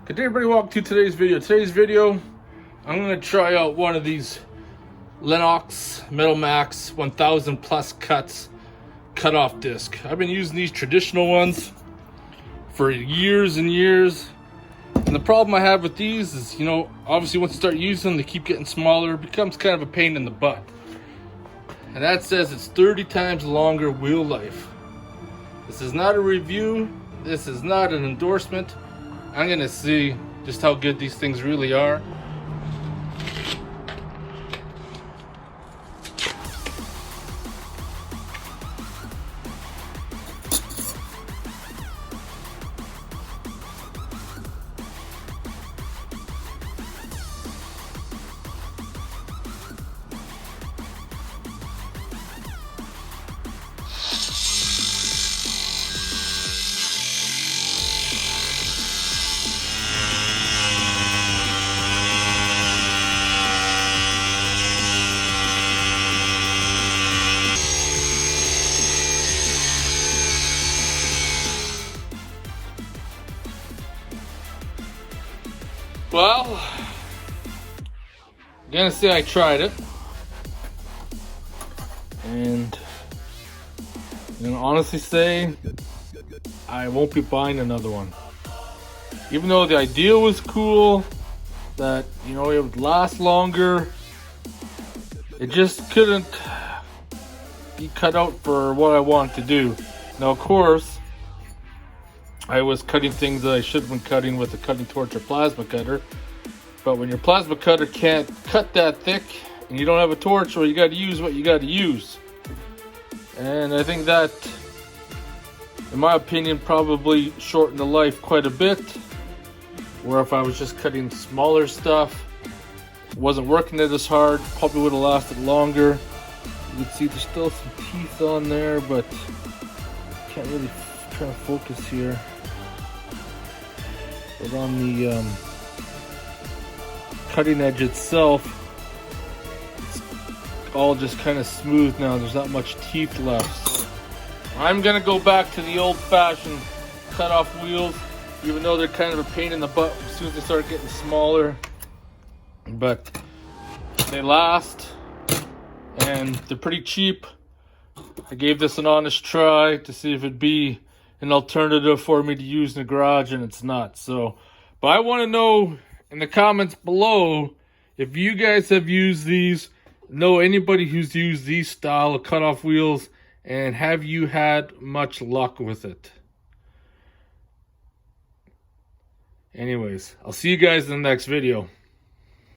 Good day, everybody. Welcome to today's video. Today's video, I'm going to try out one of these Lennox Metal Max 1000 plus cuts cut-off disc. I've been using these traditional ones for years and years. And the problem I have with these is, obviously once you start using them, they keep getting smaller. It becomes kind of a pain in the butt. And that says it's 30 times longer wheel life. This is not a review. This is not an endorsement. I'm gonna see just how good these things really are. Well, I'm gonna say I tried it, and I'm gonna honestly say I won't be buying another one. Even though the idea was cool, that it would last longer, it just couldn't be cut out for what I wanted to do. Now, of course, I was cutting things that I should have been cutting with a cutting torch or plasma cutter. But when your plasma cutter can't cut that thick and you don't have a torch, well, you got to use what you got to use. And I think that, in my opinion, probably shortened the life quite a bit. Where if I was just cutting smaller stuff, wasn't working it as hard, probably would have lasted longer. You can see there's still some teeth on there, but can't really try to focus here. But on the cutting edge itself, it's all just kind of smooth now. There's not much teeth left. So I'm gonna go back to the old-fashioned cut-off wheels, even though they're kind of a pain in the butt as soon as they start getting smaller. But they last, and they're pretty cheap. I gave this an honest try to see if it'd be an alternative for me to use in the garage, and it's not. So, but I want to know in the comments below if you guys have used these, know anybody who's used these style of cutoff wheels, and have you had much luck with it? Anyways, I'll see you guys in the next video.